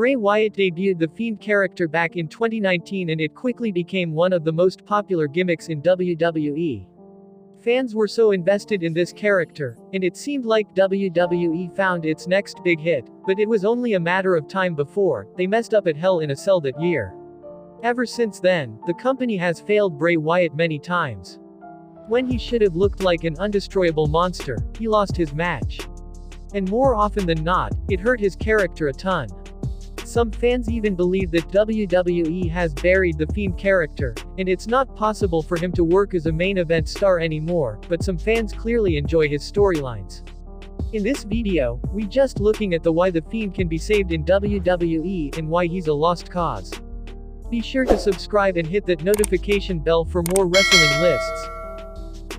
Bray Wyatt debuted the Fiend character back in 2019 and it quickly became one of the most popular gimmicks in WWE. Fans were so invested in this character, and it seemed like WWE found its next big hit, but it was only a matter of time before they messed up at Hell in a Cell that year. Ever since then, the company has failed Bray Wyatt many times. When he should have looked like an undestroyable monster, he lost his match. And more often than not, it hurt his character a ton. Some fans even believe that WWE has buried the Fiend character, and it's not possible for him to work as a main event star anymore, but some fans clearly enjoy his storylines. In this video, we just looking at the why the Fiend can be saved in WWE and why he's a lost cause. Be sure to subscribe and hit that notification bell for more wrestling lists.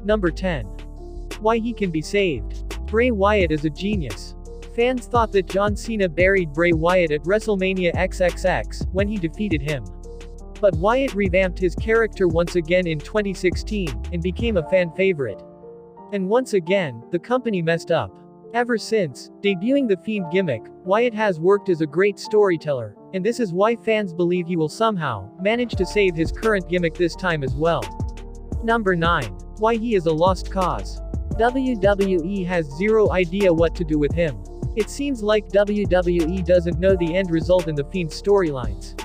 Number 10. Why he can be saved. Bray Wyatt is a genius. Fans thought that John Cena buried Bray Wyatt at WrestleMania XXX, when he defeated him. But Wyatt revamped his character once again in 2016, and became a fan favorite. And once again, the company messed up. Ever since debuting the Fiend gimmick, Wyatt has worked as a great storyteller, and this is why fans believe he will somehow manage to save his current gimmick this time as well. Number 9. Why he is a lost cause. WWE has zero idea what to do with him. It seems like WWE doesn't know the end result in the Fiend storylines.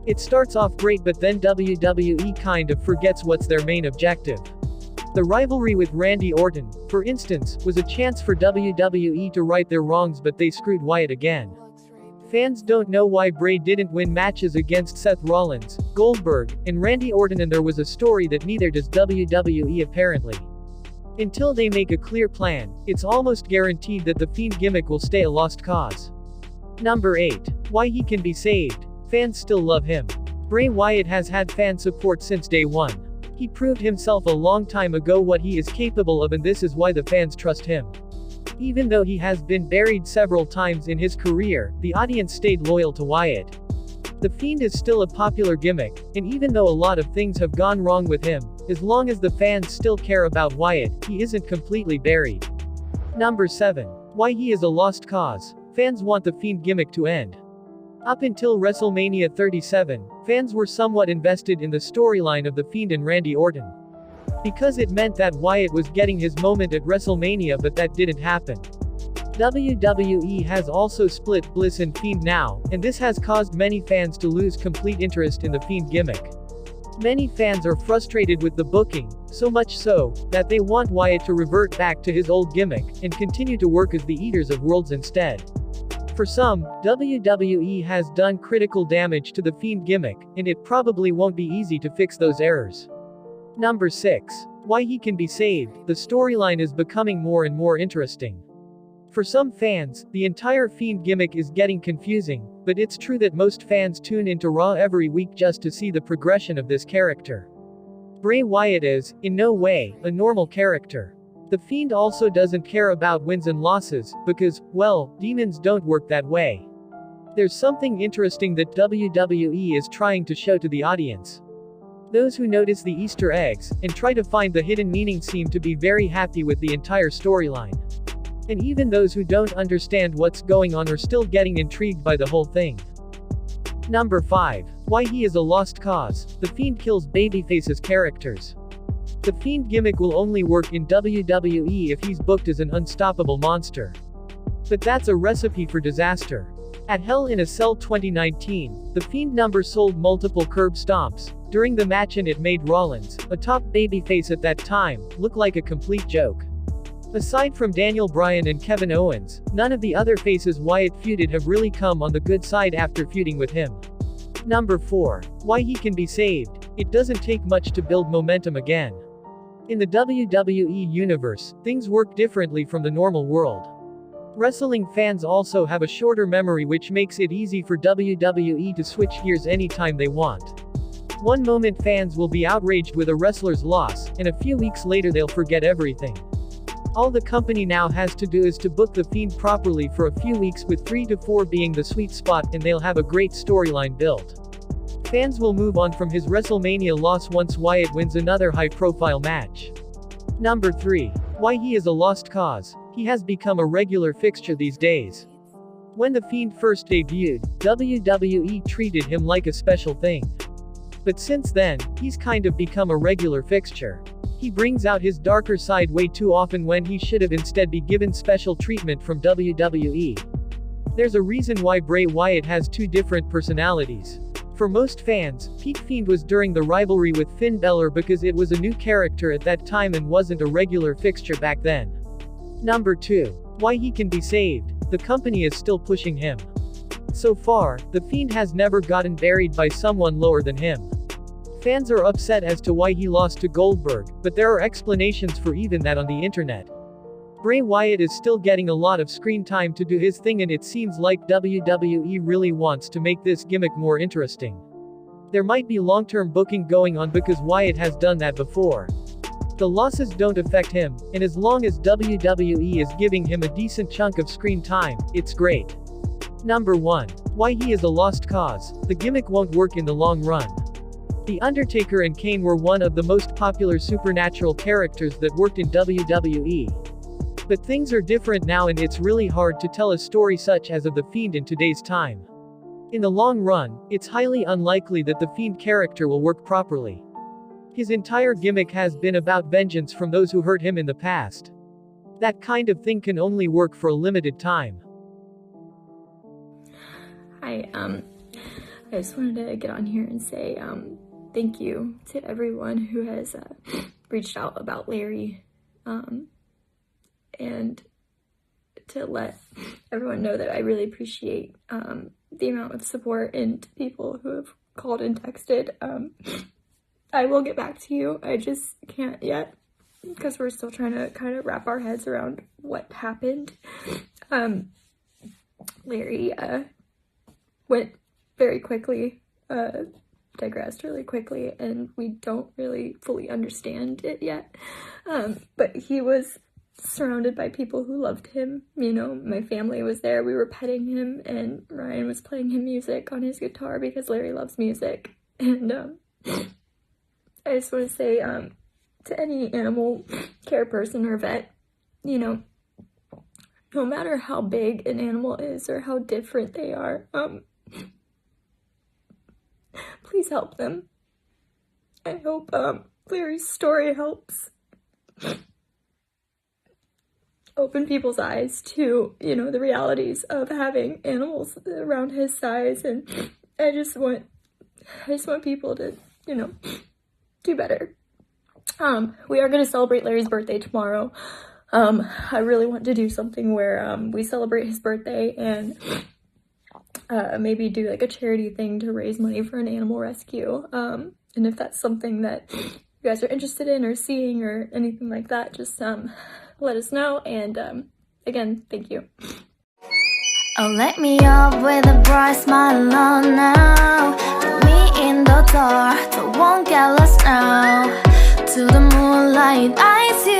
It starts off great, but then WWE kind of forgets what's their main objective. The rivalry with Randy Orton, for instance, was a chance for WWE to right their wrongs, but they screwed Wyatt again. Fans don't know why Bray didn't win matches against Seth Rollins, Goldberg, and Randy Orton, and there was a story that neither does WWE apparently. Until they make a clear plan, it's almost guaranteed that the Fiend gimmick will stay a lost cause. Number 8. Why he can be saved. Fans still love him. Bray Wyatt has had fan support since day one. He proved himself a long time ago what he is capable of, and this is why the fans trust him. Even though he has been buried several times in his career, the audience stayed loyal to Wyatt. The Fiend is still a popular gimmick, and even though a lot of things have gone wrong with him, as long as the fans still care about Wyatt, he isn't completely buried. Number 7. Why he is a lost cause. Fans want the Fiend gimmick to end. Up until WrestleMania 37, fans were somewhat invested in the storyline of the Fiend and Randy Orton. Because it meant that Wyatt was getting his moment at WrestleMania, but that didn't happen. WWE has also split Bliss and Fiend now, and this has caused many fans to lose complete interest in the Fiend gimmick. Many fans are frustrated with the booking, so much so, that they want Wyatt to revert back to his old gimmick, and continue to work as the Eaters of Worlds instead. For some, WWE has done critical damage to the Fiend gimmick, and it probably won't be easy to fix those errors. Number 6. Why he can be saved. The storyline is becoming more and more interesting. For some fans, the entire Fiend gimmick is getting confusing, but it's true that most fans tune into Raw every week just to see the progression of this character. Bray Wyatt is, in no way, a normal character. The Fiend also doesn't care about wins and losses, because, well, demons don't work that way. There's something interesting that WWE is trying to show to the audience. Those who notice the Easter eggs, and try to find the hidden meaning seem to be very happy with the entire storyline. And even those who don't understand what's going on are still getting intrigued by the whole thing. Number 5. Why he is a lost cause. The Fiend kills babyfaces characters. The Fiend gimmick will only work in WWE if he's booked as an unstoppable monster. But that's a recipe for disaster. At Hell in a Cell 2019, the Fiend number sold multiple curb stomps during the match, and it made Rollins, a top babyface at that time, look like a complete joke. Aside from Daniel Bryan and Kevin Owens, none of the other faces Wyatt feuded have really come on the good side after feuding with him. Number 4. Why he can be saved. It doesn't take much to build momentum again. In the WWE universe, things work differently from the normal world. Wrestling fans also have a shorter memory, which makes it easy for WWE to switch gears anytime they want. One moment fans will be outraged with a wrestler's loss, and a few weeks later they'll forget everything. All the company now has to do is to book the Fiend properly for a few weeks, with 3 to 4 being the sweet spot, and they'll have a great storyline built. Fans will move on from his WrestleMania loss once Wyatt wins another high-profile match. Number 3. Why he is a lost cause. He has become a regular fixture these days. When The Fiend first debuted, WWE treated him like a special thing. But since then, he's kind of become a regular fixture. He brings out his darker side way too often when he should have instead be given special treatment from WWE. There's a reason why Bray Wyatt has two different personalities. For most fans, peak Fiend was during the rivalry with Finn Balor because it was a new character at that time and wasn't a regular fixture back then. Number 2. Why he can be saved. The company is still pushing him. So far, The Fiend has never gotten buried by someone lower than him. Fans are upset as to why he lost to Goldberg, but there are explanations for even that on the internet. Bray Wyatt is still getting a lot of screen time to do his thing, and it seems like WWE really wants to make this gimmick more interesting. There might be long-term booking going on because Wyatt has done that before. The losses don't affect him, and as long as WWE is giving him a decent chunk of screen time, it's great. Number 1. Why he is a lost cause. The gimmick won't work in the long run. The Undertaker and Kane were one of the most popular supernatural characters that worked in WWE. But things are different now, and it's really hard to tell a story such as of The Fiend in today's time. In the long run, it's highly unlikely that the Fiend character will work properly. His entire gimmick has been about vengeance from those who hurt him in the past. That kind of thing can only work for a limited time. Hi, I just wanted to get on here and say thank you to everyone who has reached out about Larry, and to let everyone know that I really appreciate the amount of support and people who have called and texted. I will get back to you. I just can't yet because we're still trying to kind of wrap our heads around what happened. Larry went very quickly, digressed really quickly, and we don't really fully understand it yet. But he was surrounded by people who loved him. You know, my family was there. We were petting him, and Ryan was playing him music on his guitar because Larry loves music. And I just want to say to any animal care person or vet, you know, no matter how big an animal is or how different they are, please help them. I hope Larry's story helps open people's eyes to, you know, the realities of having animals around his size, and I just want people to, you know, do better. We are going to celebrate Larry's birthday tomorrow. I really want to do something where we celebrate his birthday and maybe do like a charity thing to raise money for an animal rescue. And if that's something that you guys are interested in or seeing or anything like that, just let us know. And again, thank you. Oh, let me up with a bright smile on now. Put me in the dark, so won't get lost now. To the moonlight, eyes you.